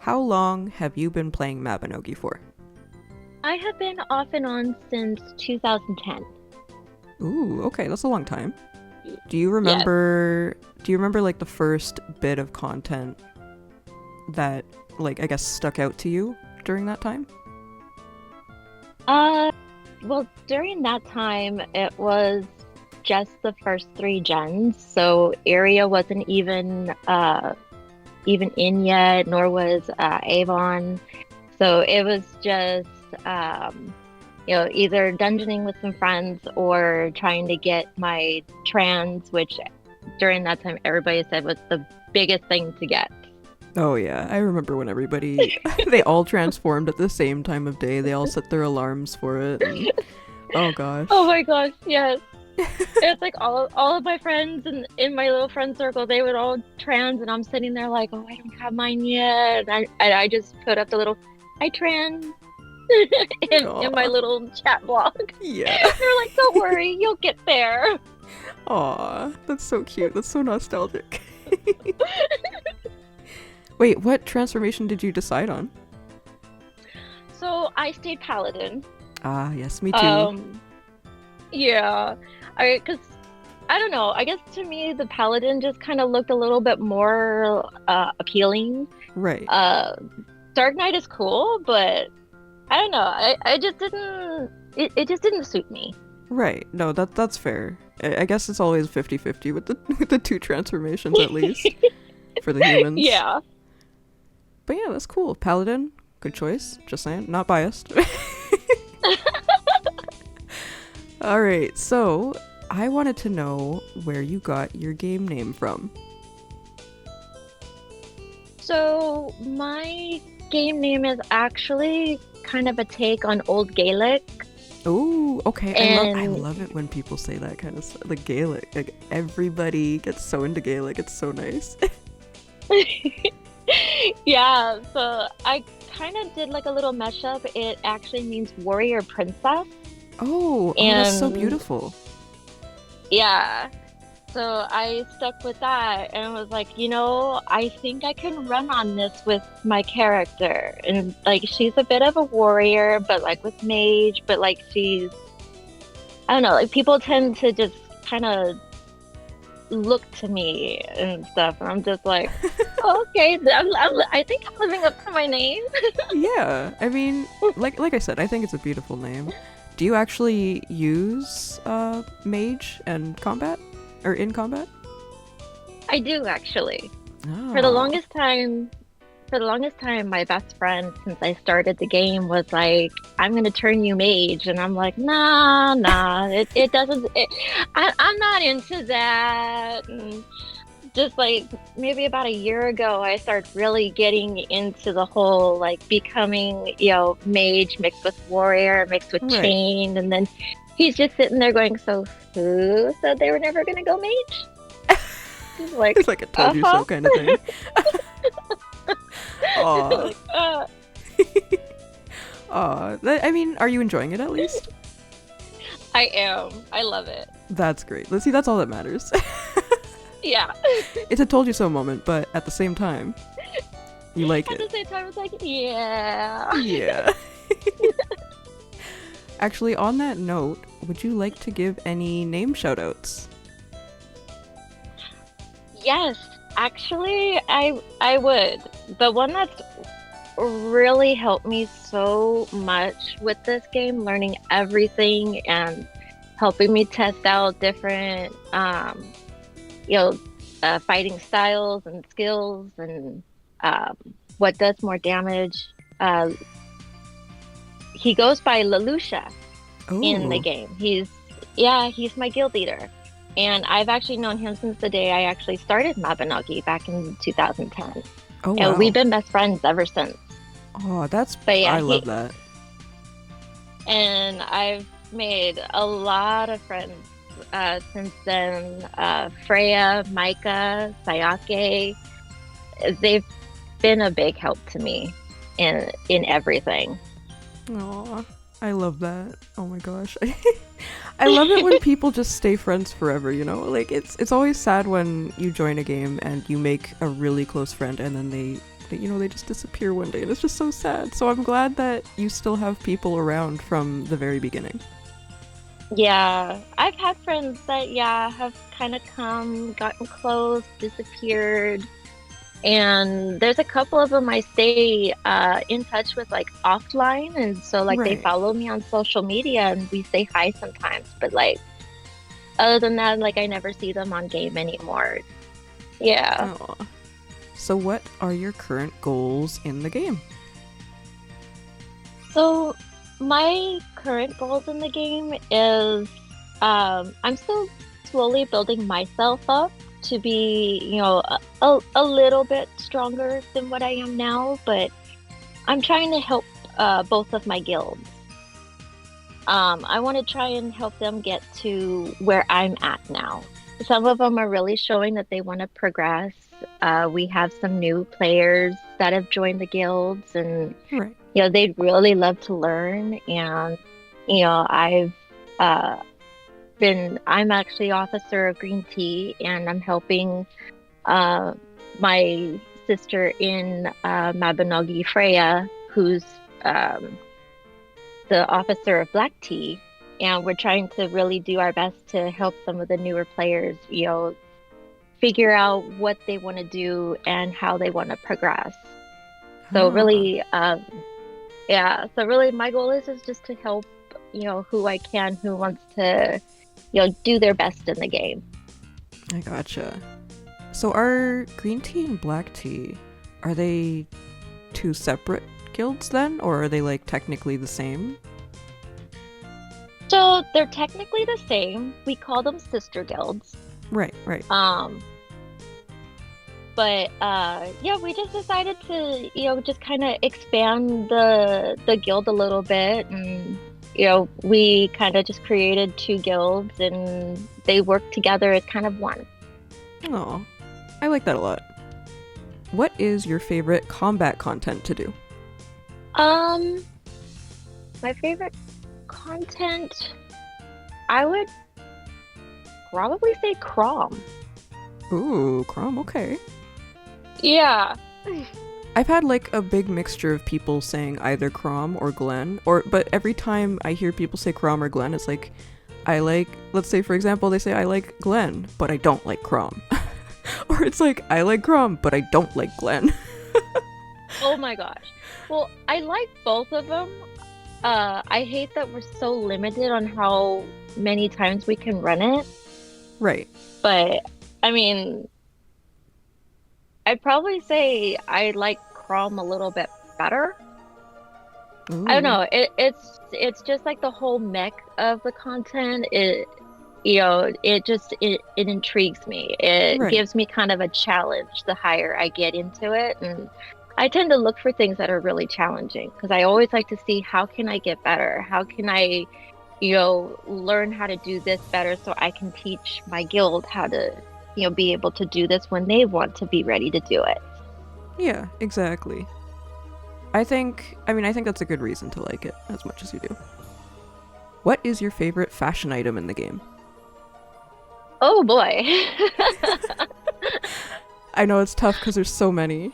how long have you been playing Mabinogi for? I have been off and on since 2010. Ooh, okay, that's a long time. Yes. Do you remember like the first bit of content that like I guess stuck out to you during that time? Uh, well, during that time, it was just the first three gens, so Area wasn't even in yet, nor was Avon. So it was just either dungeoning with some friends or trying to get my trans, which during that time everybody said was the biggest thing to get. Oh yeah, I remember when everybody they all transformed at the same time of day. They all set their alarms for it and oh Oh gosh. my gosh, yes. It's like all of my friends and in my little friend circle, they would all trans, and I'm sitting there like, oh, I don't have mine yet. And I just put up the little I trans in my Aw. little chat blog. Yeah. They're like, don't worry, you'll get there. Aw, that's so cute. That's so nostalgic. Wait, what transformation did you decide on? So I stayed paladin. Ah, yes, me too. Um, yeah, because I don't know. I guess to me, the paladin just kind of looked a little bit more appealing. Right. Uh, Dark Knight is cool, but I don't know. I just didn't. It just didn't suit me. Right. No, that's fair. I guess it's always 50-50 with the with the two transformations at least for the humans. Yeah. But yeah, that's cool. Paladin, good choice. Just saying, not biased. All right. So, I wanted to know where you got your game name from. So my game name is actually kind of a take on Old Gaelic, Oh, okay. I and love it when people say that kind of stuff. The Gaelic. Like everybody gets so into Gaelic. It's so nice. yeah. So I kind of did like a little mashup. It actually means warrior princess, Oh, that's so and beautiful. yeah. So I stuck with that and was like, I think I can run on this with my character. And like she's a bit of a warrior, but like with mage, but like I don't know, like people tend to just kind of look to me and stuff. And I'm just like, oh, okay, I think I'm living up to my name. Yeah, I mean, like I said, I think it's a beautiful name. Do you actually use mage and combat or in combat? I do actually. For the Oh, longest time, for the longest time, my best friend since I started the game was like, "I'm gonna turn you mage," and I'm like, "Nah, nah, it doesn't. I'm not into that." And just like maybe about a year ago, I started really getting into the whole like becoming, mage mixed with warrior, mixed with right. chain, and then he's just sitting there going, "So who said they were never gonna go mage?" He's like, It's like a told you "Uh-huh." so kind of thing. Aw. Like, Aw. I mean, are you enjoying it at least? I am. I love it. That's great. Let's see, that's all that matters. Yeah. It's a told you so moment, but at the same time, you like At it. the same time, it's like, yeah. Yeah. Actually, on that note, would you like to give any name shoutouts? Yes, actually, I would. The one that's really helped me so much with this game, learning everything and helping me test out different, you know, fighting styles and skills and um, what does more damage. Uh, he goes by Leloucha in the Oh. game. He's my guild leader. And I've actually known him since the day I actually started Mabinogi back in 2010. Oh, And we've wow. been best friends ever since. Oh, that's. But yeah, I love that. and I've made a lot of friends since then. Freya, Micah, Sayake, they've been a big help to me in everything. Aw, I love that. Oh my gosh. I love it when people just stay friends forever, you know? Like it's always sad when you join a game and you make a really close friend and then they they just disappear one day, and it's just so sad. So I'm glad that you still have people around from the very beginning. Yeah, I've had friends that, yeah, have kind of come, gotten close, disappeared. And there's a couple of them I stay in touch with like offline. And so like they Right. follow me on social media and we say hi sometimes. But like other than that, like I never see them on game anymore. Yeah. Oh. So what are your current goals in the game? So my current goals in the game is I'm still slowly building myself up to be, a little bit stronger than what I am now, but I'm trying to help both of my guilds. I want to try and help them get to where I'm at now. Some of them are really showing that they want to progress. We have some new players that have joined the guilds, and Right. they'd really love to learn. And I've uh, I'm actually officer of green tea, and I'm helping uh, my sister in Mabinogi, Freya, who's um, the officer of black tea. And we're trying to really do our best to help some of the newer players, figure out what they want to do and how they want to progress. So Ah, really, yeah. So really, my goal is just to help, who I can, who wants to, do their best in the game. I gotcha. So are green tea and black tea, are they two separate guilds then, or are they like technically the same? So they're technically the same. We call them sister guilds. Right, right. Um, but yeah, we just decided to, just kind of expand the guild a little bit, and we kind of just created two guilds, and they work together as kind of one. Oh, I like that a lot. What is your favorite combat content to do? Um, my favorite content, I would probably say Crom. Ooh, Crom, okay. Yeah. I've had like a big mixture of people saying either Crom or Glenn, but every time I hear people say Crom or Glenn, it's like I like, let's say for example, they say I like Glenn, but I don't like Crom. Or it's like I like Crom, but I don't like Glenn. Oh my gosh. Well, I like both of them. I hate that we're so limited on how many times we can run it, Right. but I mean, I'd probably say I like Chrome a little bit better. I don't Ooh. know. It's just like the whole mech of the content. It intrigues me. It Right. gives me kind of a challenge the higher I get into it, and I tend to look for things that are really challenging because I always like to see how can I get better? How can I, learn how to do this better so I can teach my guild how to, be able to do this when they want to be ready to do it. Yeah, exactly. I think that's a good reason to like it as much as you do. What is your favorite fashion item in the game? Oh boy. I know it's tough because there's so many.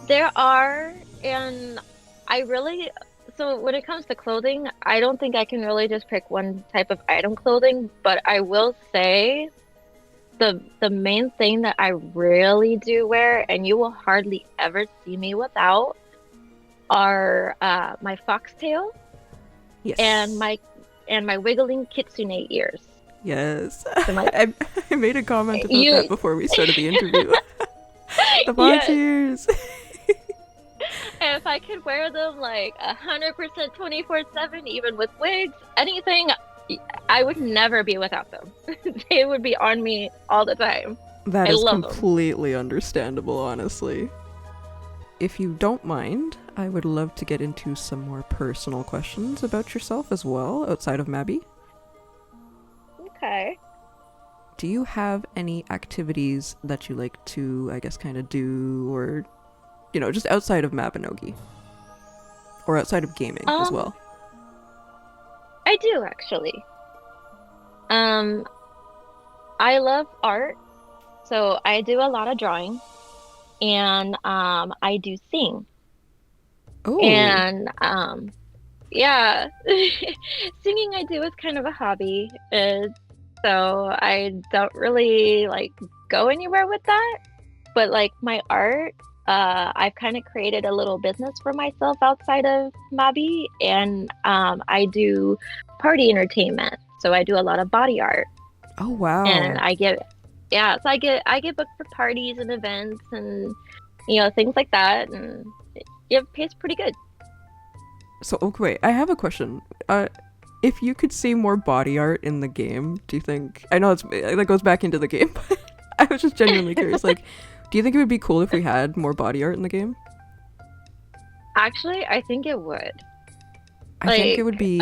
There are, and I really, so when it comes to clothing, I don't think I can really just pick one type of item clothing, but I will say the main thing that I really do wear, and you will hardly ever see me without, are my foxtail and Yes. my wiggling kitsune ears. Yes. So my I made a comment about that you before we started the interview. The box yes. ears. And if I could wear them like 100% 24/7, even with wigs, anything, I would never be without them. They would be on me all the time. That I is love them. completely understandable, honestly. If you don't mind, I would love to get into some more personal questions about yourself as well, outside of Mabby. Okay. Do you have any activities that you like to, I guess, kind of do, or, just outside of Mabinogi? Or outside of gaming as Um, well? I do actually. Um, I love art, so I do a lot of drawing. and I do sing. Oh, And yeah, singing I do is kind of a hobby. So I don't really like go anywhere with that. But like my art, I've kind of created a little business for myself outside of Mabi, and I do party entertainment. So I do a lot of body art, oh and wow. yeah, so I get booked for parties and events and things like that, and it pays pretty good. So, okay, wait, I have a question. If you could see more body art in the game, do you think? I know that goes back into the game, but I was just genuinely curious. Like, do you think it would be cool if we had more body art in the game? Actually, I think it would. I think it would Like, be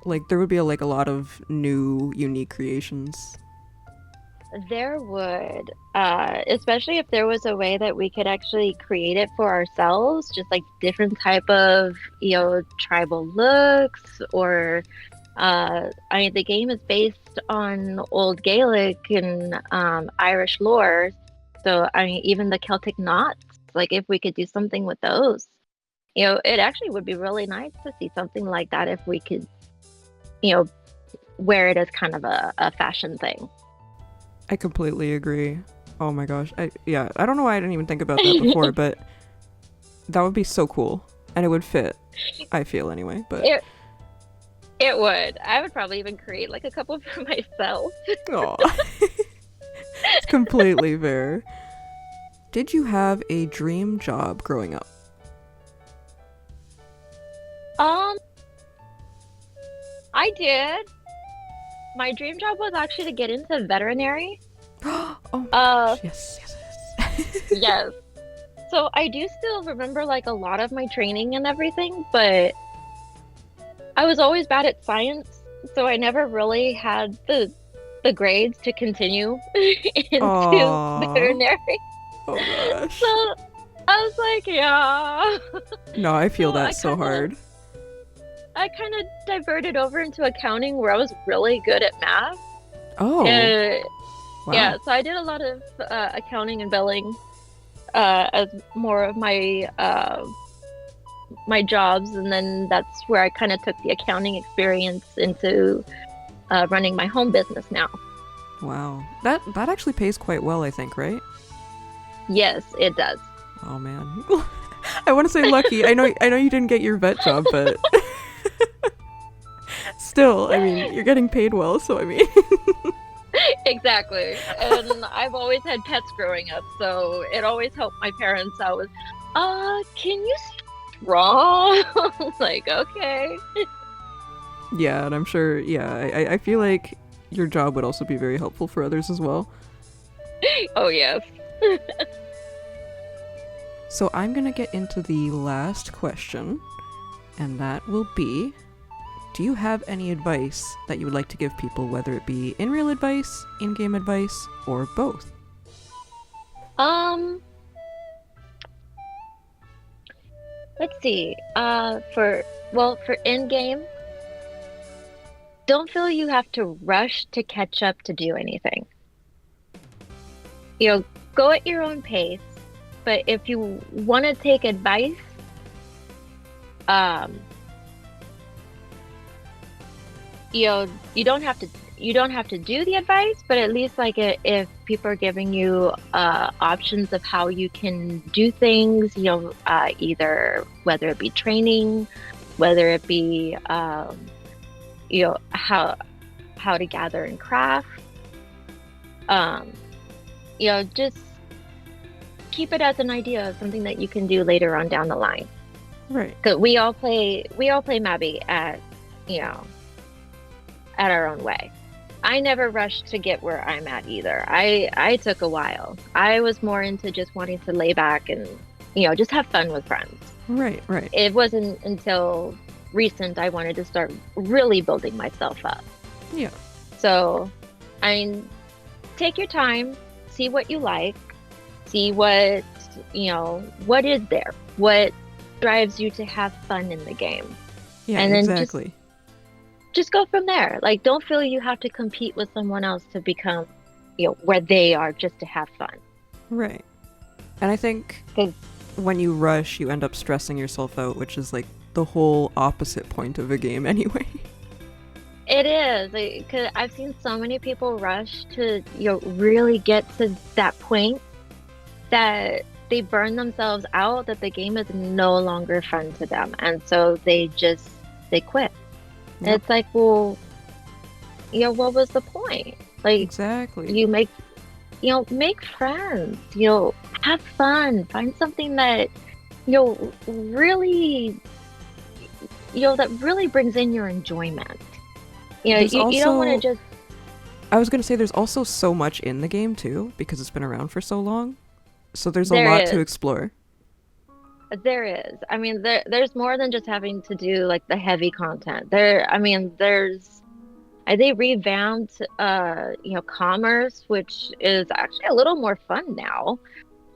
like there would be like a lot of new, unique creations. there would, especially if there was a way that we could actually create it for ourselves, just like different type of, tribal looks or, I mean, the game is based on Old Gaelic and Irish lore. So, I mean, even the Celtic knots, like if we could do something with those, it actually would be really nice to see something like that if we could, you know, wear it as kind of a fashion thing. I completely agree. Oh my gosh. Yeah, I don't know why I didn't even think about that before, but that would be so cool. And it would fit, I feel anyway, but It it would. I would probably even create like a couple for myself. oh, it's completely fair. Did you have a dream job growing up? Um, I did. My dream job was actually to get into veterinary. Oh my Uh, gosh, yes, yes, yes. yes. So I do still remember like a lot of my training and everything, but I was always bad at science, so I never really had the grades to continue into Aww. veterinary. Oh So gosh. I was like, yeah. No, I feel So that so hard. I kind of diverted over into accounting where I was really good at math. Oh, Uh, wow. yeah, so I did a lot of accounting and billing as more of my jobs, and then that's where I kind of took the accounting experience into running my home business now. Wow. That actually pays quite well, I think, right? Yes, it does. Oh man. I want to say lucky. I know you didn't get your vet job, but still, I mean, you're getting paid well, so I mean. Exactly. And I've always had pets growing up, so it always helped my parents out with, can you draw? I was like, okay. Yeah, and I'm sure, yeah, I feel like your job would also be very helpful for others as well. Oh, yes. So I'm gonna get into the last question, and that will be, do you have any advice that you would like to give people, whether it be in real advice, in game advice, or both? Um, let's see. For in game, don't feel you have to rush to catch up to do anything. You know, go at your own pace. But if you want to take advice, um, you don't have to do the advice, but at least like if people are giving you options of how you can do things, either whether it be training, whether it be how to gather and craft, um, just keep it as an idea of something that you can do later on down the line. Right. Because we all play Mabi you know at our own way. I never rushed to get where I'm at either. I took a while. I was more into just wanting to lay back and just have fun with friends. Right, right. It wasn't until recent I wanted to start really building myself up. Yeah. So, I mean, take your time, see what you like, see what is there, what drives you to have fun in the game, Yeah, and then just exactly. just go from there. Like, don't feel you have to compete with someone else to become, where they are just to have fun. Right. And I think 'Cause when you rush, you end up stressing yourself out, which is like the whole opposite point of a game anyway. it is, because I've seen so many people rush to, really get to that point that they burn themselves out, that the game is no longer fun to them, and so they quit. And Yep, it's like, well, what was the point? Like, exactly. you make friends, have fun, find something that, really, that really brings in your enjoyment. There's You don't want to also, just, I was gonna say, there's also so much in the game too, because it's been around for so long. So there's a there lot to is, explore. there is. I mean, there's more than just having to do like the heavy content. I mean, they revamped, commerce, which is actually a little more fun now.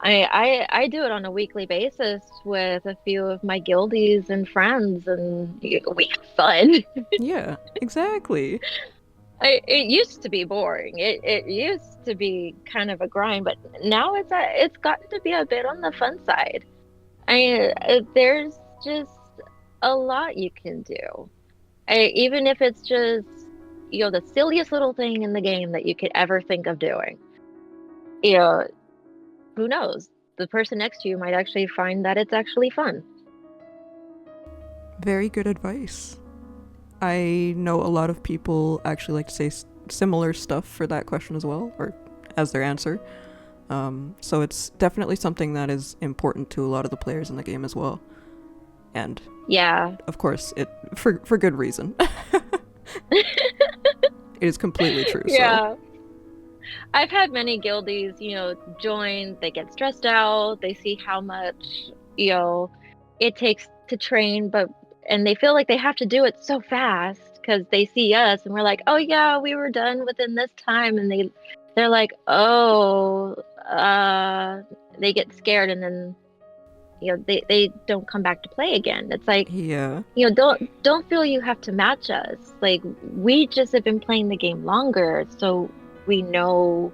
I do it on a weekly basis with a few of my guildies and friends, and we have fun. Yeah, exactly. It used to be boring. It used to be kind of a grind, but now it's gotten to be a bit on the fun side. There's just a lot you can do. Even if it's just, the silliest little thing in the game that you could ever think of doing. You know, who knows? The person next to you might actually find that it's actually fun. Very good advice. I know a lot of people actually like to say similar stuff for that question as well, or as their answer. So it's definitely something that is important to a lot of the players in the game as well. And Yeah. of course, it for good reason. It is completely true. So Yeah. I've had many guildies, join, they get stressed out, they see how much, it takes to train, and they feel like they have to do it so fast because they see us and we're like, oh yeah, we were done within this time. And they're like, oh, they get scared, and then, they don't come back to play again. It's like, yeah, don't feel you have to match us. Like, we just have been playing the game longer, so we know,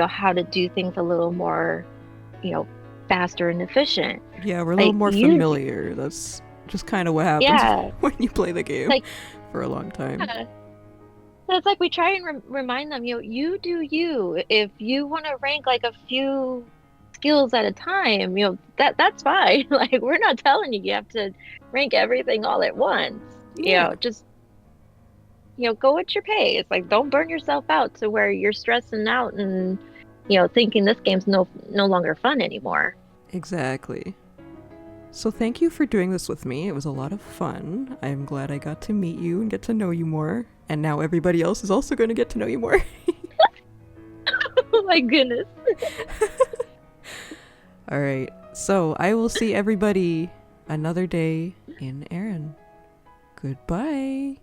how to do things a little more, you know, faster and efficient. yeah, we're a little Like, more familiar. That's just kind of what happens yeah, when you play the game like, for a long time. yeah. So it's like we try and remind them, you do you. If you want to rank like a few skills at a time, that's fine. Like, we're not telling you have to rank everything all at once. Yeah, Just, go at your pace. Like, don't burn yourself out to where you're stressing out and, thinking this game's no longer fun anymore. exactly. So thank you for doing this with me. It was a lot of fun. I'm glad I got to meet you and get to know you more. And now everybody else is also going to get to know you more. Oh my goodness. All right. So I will see everybody another day in Erinn. Goodbye.